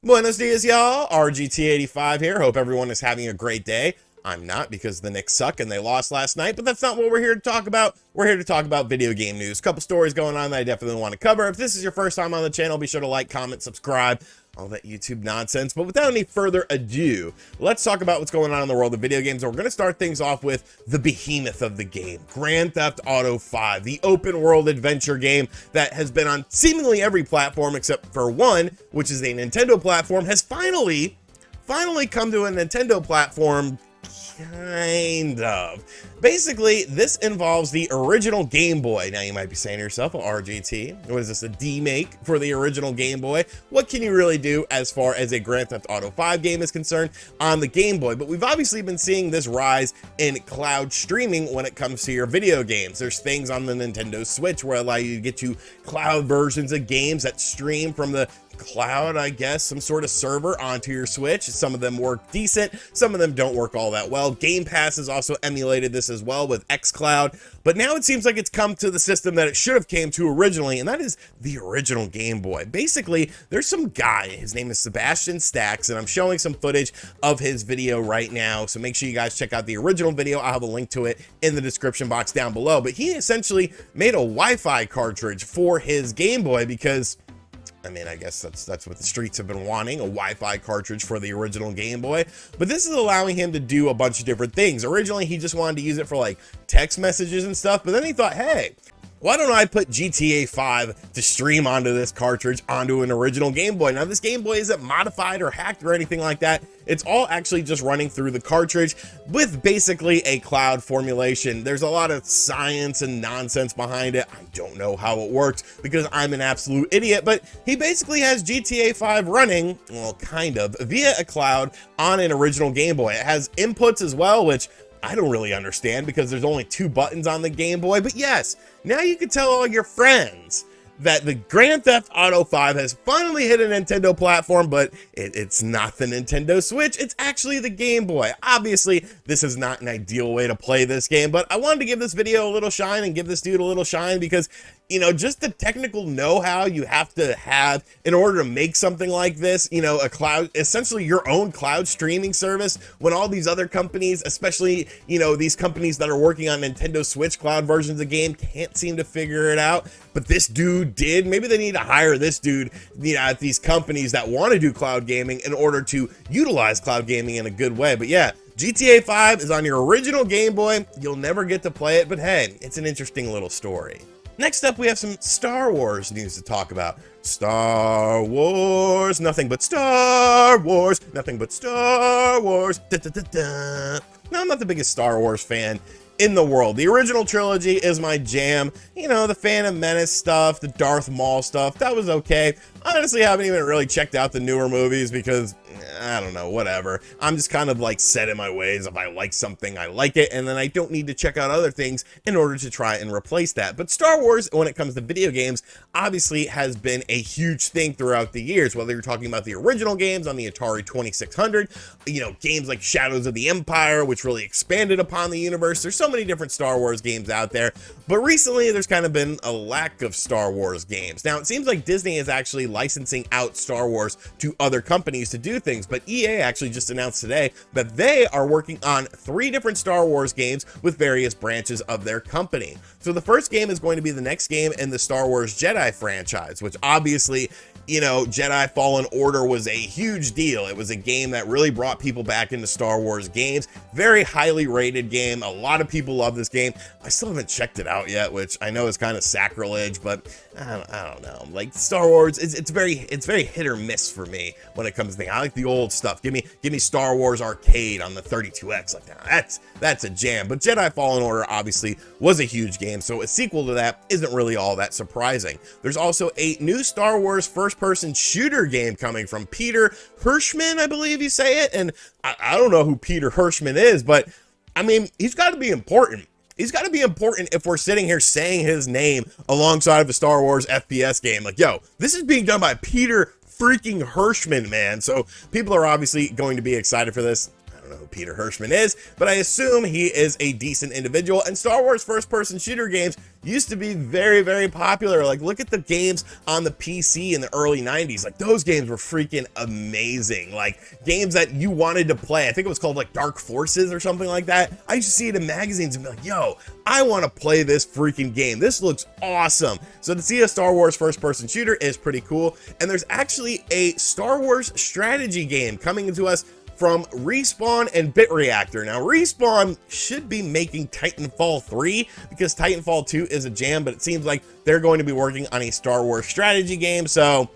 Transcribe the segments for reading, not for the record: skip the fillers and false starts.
Buenos dias, y'all. RGT85 here. Hope everyone is having a great day. I'm not, because the Knicks suck and they lost last night, but that's not what we're here to talk about. We're here to talk about video game news. A couple stories going on that I definitely want to cover. If this is your first time on the channel, be sure to like, comment, subscribe, all that YouTube nonsense. But without any further ado, let's talk about what's going on in the world of video games. And we're going to start things off with the behemoth of the game, Grand Theft Auto 5, the open world adventure game that has been on seemingly every platform except for one, which is a Nintendo platform, has finally come to a Nintendo platform. Kind of. Basically, this involves the original Game Boy. Now, you might be saying to yourself, well, RGT, what is this, a D-make for the original Game Boy? What can you really do as far as a Grand Theft Auto 5 game is concerned on the Game Boy? But we've obviously been seeing this rise in cloud streaming when it comes to your video games. There's things on the Nintendo Switch where allow you to get you cloud versions of games that stream from the cloud, I guess, some sort of server onto your Switch. Some of them work decent, some of them don't work all that well. Game Pass has also emulated this as well with xCloud, but now it seems like it's come to the system that it should have came to originally, and that is the original Game Boy. Basically, there's some guy, his name is Sebastian Stacks, and I'm showing some footage of his video right now, so make sure you guys check out the original video. I'll have a link to it in the description box down below. But he essentially made a Wi-Fi cartridge for his Game Boy because, I mean, I guess that's what the streets have been wanting, a Wi-Fi cartridge for the original Game Boy. But this is allowing him to do a bunch of different things. Originally, he just wanted to use it for like text messages and stuff, but then he thought, hey, why don't I put GTA 5 to stream onto this cartridge onto an original Game Boy? Now, this Game Boy isn't modified or hacked or anything like that. It's all actually just running through the cartridge with basically a cloud formulation. There's a lot of science and nonsense behind it. I don't know how it works because I'm an absolute idiot, but he basically has GTA 5 running, well, kind of, via a cloud on an original Game Boy. It has inputs as well, which I don't really understand because there's only 2 buttons on the Game Boy. But yes, now you can tell all your friends that the Grand Theft Auto 5 has finally hit a Nintendo platform, but it's not the Nintendo Switch, it's actually the Game Boy. Obviously, this is not an ideal way to play this game, but I wanted to give this video a little shine and give this dude a little shine because, you know, just the technical know-how you have to have in order to make something like this, you know, a cloud, essentially your own cloud streaming service, when all these other companies, especially, you know, these companies that are working on Nintendo Switch cloud versions of the game, can't seem to figure it out. But this dude did. Maybe they need to hire this dude, you know, at these companies that want to do cloud gaming in order to utilize cloud gaming in a good way. But yeah, GTA 5 is on your original Game Boy. You'll never get to play it, but hey, it's an interesting little story. Next up, we have some Star Wars news to talk about. Star Wars, nothing but Star Wars, nothing but Star Wars. Da, da, da, da. Now, I'm not the biggest Star Wars fan in the world. The original trilogy is my jam. You know, the Phantom Menace stuff, the Darth Maul stuff, that was okay. Honestly, I haven't even really checked out the newer movies because, I don't know, whatever. I'm just kind of like set in my ways. If I like something, I like it, and then I don't need to check out other things in order to try and replace that. But Star Wars, when it comes to video games, obviously has been a huge thing throughout the years, whether you're talking about the original games on the Atari 2600, you know, games like Shadows of the Empire, which really expanded upon the universe. There's so many different Star Wars games out there, but recently there's kind of been a lack of Star Wars games. Now, it seems like Disney is actually licensing out Star Wars to other companies to do things, but EA actually just announced today that they are working on 3 different Star Wars games with various branches of their company. So the first game is going to be the next game in the Star Wars Jedi franchise, which obviously, you know, Jedi Fallen Order was a huge deal. It was a game that really brought people back into Star Wars games. Very highly rated game. A lot of people love this game. I still haven't checked it out yet, which I know is kind of sacrilege, but I don't know. Like, Star Wars, it's very hit or miss for me when it comes to things. I like the old stuff. Give me Star Wars Arcade on the 32X. Like, that's a jam. But Jedi Fallen Order obviously was a huge game, so a sequel to that isn't really all that surprising. There's also a new Star Wars first-person shooter game coming from Peter Hirschman, I believe you say it, and I don't know who Peter Hirschman is, but I mean, he's got to be important. He's got to be important if we're sitting here saying his name alongside of a Star Wars FPS game. Like, yo, this is being done by Peter freaking Hirschman, man. So people are obviously going to be excited for this. know who Peter Hirschman is, but I assume he is a decent individual. And Star Wars first-person shooter games used to be very, very popular. Like, look at the games on the PC in the early 90s. Like, those games were freaking amazing. Like, games that you wanted to play. I think it was called, like, Dark Forces or something like that. I used to see it in magazines and be like, yo, I want to play this freaking game. This looks awesome. So to see a Star Wars first-person shooter is pretty cool. And there's actually a Star Wars strategy game coming into us from Respawn and BitReactor. Now, Respawn should be making Titanfall 3 because Titanfall 2 is a jam, but it seems like they're going to be working on a Star Wars strategy game. So,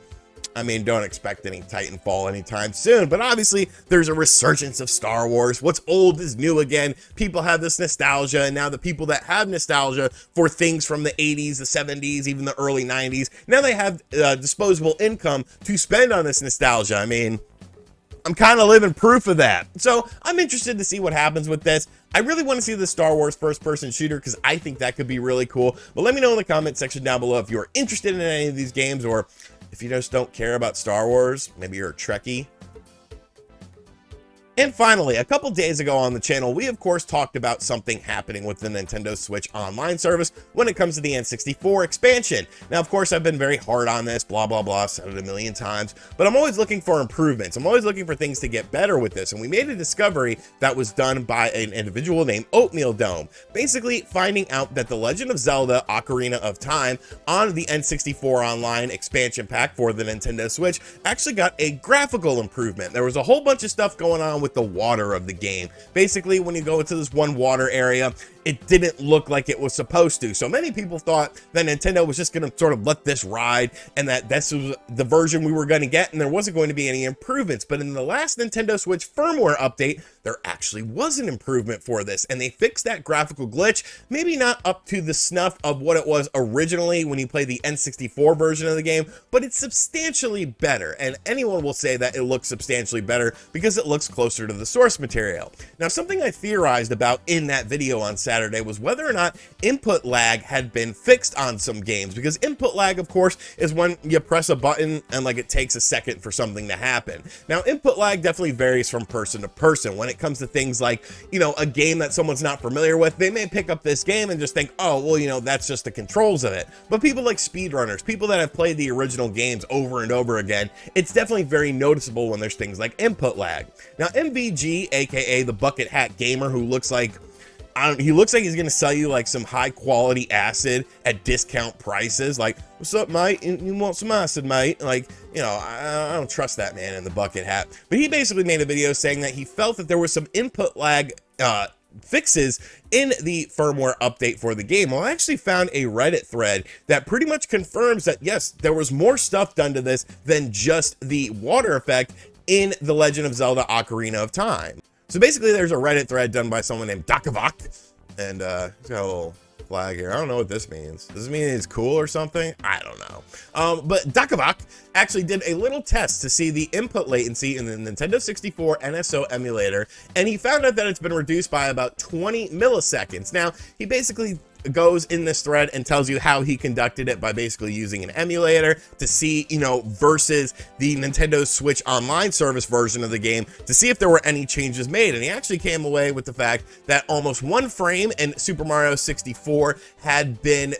I mean, don't expect any Titanfall anytime soon, but obviously there's a resurgence of Star Wars. What's old is new again. People have this nostalgia, and now the people that have nostalgia for things from the 80s, the 70s, even the early 90s, now they have disposable income to spend on this nostalgia. I mean, I'm kind of living proof of that. So I'm interested to see what happens with this. I really want to see the Star Wars first-person shooter because I think that could be really cool. But let me know in the comment section down below if you're interested in any of these games, or if you just don't care about Star Wars. Maybe you're a Trekkie. And finally, a couple days ago on the channel, we of course talked about something happening with the Nintendo Switch Online service when it comes to the N64 expansion. Now, of course, I've been very hard on this, blah, blah, blah, said it a million times, but I'm always looking for improvements. I'm always looking for things to get better with this. And we made a discovery that was done by an individual named Oatmeal Dome, basically finding out that The Legend of Zelda Ocarina of Time on the N64 Online expansion pack for the Nintendo Switch actually got a graphical improvement. There was a whole bunch of stuff going on with the water of the game. Basically, when you go into this one water area, it didn't look like it was supposed to. So many people thought that Nintendo was just going to sort of let this ride and that this was the version we were going to get and there wasn't going to be any improvements. But in the last Nintendo Switch firmware update, there actually was an improvement for this, and they fixed that graphical glitch. Maybe not up to the snuff of what it was originally when you played the N64 version of the game, but it's substantially better. And anyone will say that it looks substantially better because it looks closer to the source material. Now, something I theorized about in that video on Saturday was whether or not input lag had been fixed on some games, because input lag, of course, is when you press a button and like it takes a second for something to happen. Now, input lag definitely varies from person to person. When it comes to things like, you know, a game that someone's not familiar with, they may pick up this game and just think, oh, well, you know, that's just the controls of it. But people like speedrunners, people that have played the original games over and over again, it's definitely very noticeable when there's things like input lag. Now, MVG, aka the Bucket Hat Gamer, who looks like he looks like he's gonna sell you like some high quality acid at discount prices. Like, what's up, mate? You want some acid, mate? Like, you know, I don't trust that man in the bucket hat. But he basically made a video saying that he felt that there was some input lag fixes in the firmware update for the game. Well, I actually found a Reddit thread that pretty much confirms that yes, there was more stuff done to this than just the water effect in The Legend of Zelda Ocarina of Time. So basically, there's a Reddit thread done by someone named Dakavak, and he's got a little flag here. I don't know what this means. Does this mean it's cool or something? I don't know. But Dakavak actually did a little test to see the input latency in the Nintendo 64 NSO emulator, and he found out that it's been reduced by about 20 milliseconds. Now, he basically goes in this thread and tells you how he conducted it by basically using an emulator to see, you know, versus the Nintendo Switch Online service version of the game to see if there were any changes made. And he actually came away with the fact that almost 1 frame in Super Mario 64 had been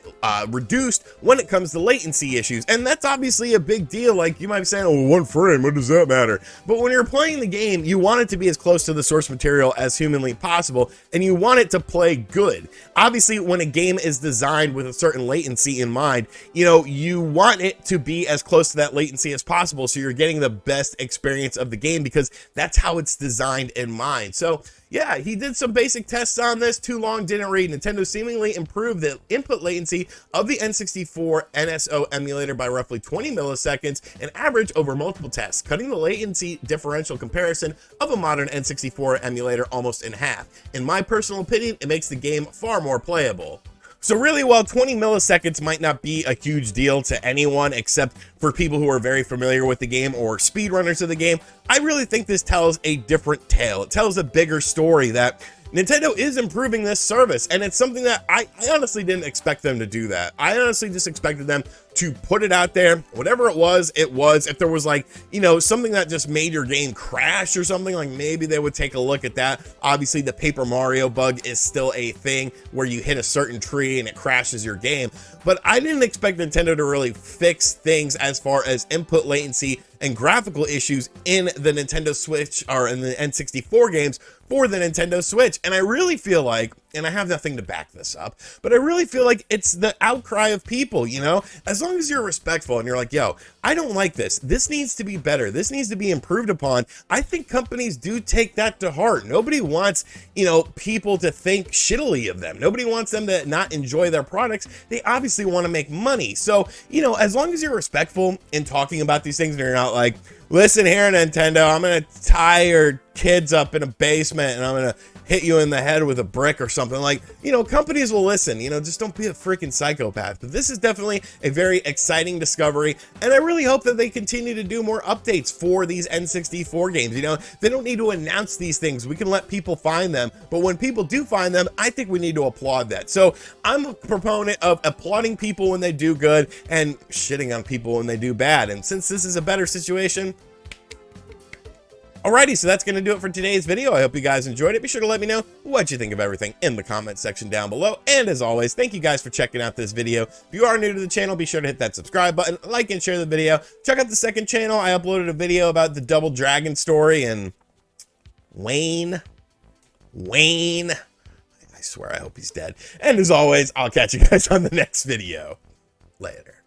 reduced when it comes to latency issues. And that's obviously a big deal. Like, you might be saying, oh, 1 frame, what does that matter? But when you're playing the game, you want it to be as close to the source material as humanly possible, and you want it to play good. Obviously, when a game is designed with a certain latency in mind, you know, you want it to be as close to that latency as possible so you're getting the best experience of the game, because that's how it's designed in mind. So yeah, he did some basic tests on this. Too long, didn't read. Nintendo seemingly improved the input latency of the N64 NSO emulator by roughly 20 milliseconds, an average over multiple tests, cutting the latency differential comparison of a modern N64 emulator almost in half. In my personal opinion, it makes the game far more playable. So really, while 20 milliseconds might not be a huge deal to anyone except for people who are very familiar with the game or speedrunners of the game, I really think this tells a different tale. It tells a bigger story that Nintendo is improving this service, and it's something that I honestly didn't expect them to do that. I honestly just expected them to put it out there. Whatever it was, it was. If there was like, you know, something that just made your game crash or something, like maybe they would take a look at that. Obviously the Paper Mario bug is still a thing where you hit a certain tree and it crashes your game, but I didn't expect Nintendo to really fix things as far as input latency and graphical issues in the Nintendo Switch or in the N64 games for the Nintendo Switch. And I really feel like, and I have nothing to back this up, but I really feel like it's the outcry of people, you know, as long as you're respectful and you're like, yo, I don't like this. This needs to be better. This needs to be improved upon. I think companies do take that to heart. Nobody wants, you know, people to think shittily of them. Nobody wants them to not enjoy their products. They obviously want to make money. So, you know, as long as you're respectful in talking about these things and you're not like, listen here, Nintendo, I'm going to tie your kids up in a basement and I'm going to hit you in the head with a brick or something. Like, you know, companies will listen, you know, just don't be a freaking psychopath. But this is definitely a very exciting discovery, and I really hope that they continue to do more updates for these N64 games. You know, they don't need to announce these things. We can let people find them, but when people do find them, I think we need to applaud that. So I'm a proponent of applauding people when they do good and shitting on people when they do bad. And since this is a better situation, alrighty, so that's going to do it for today's video. I hope you guys enjoyed it. Be sure to let me know what you think of everything in the comment section down below. And as always, thank you guys for checking out this video. If you are new to the channel, be sure to hit that subscribe button, like and share the video. Check out the second channel. I uploaded a video about the Double Dragon story and Wayne. I swear I hope he's dead. And as always, I'll catch you guys on the next video. Later.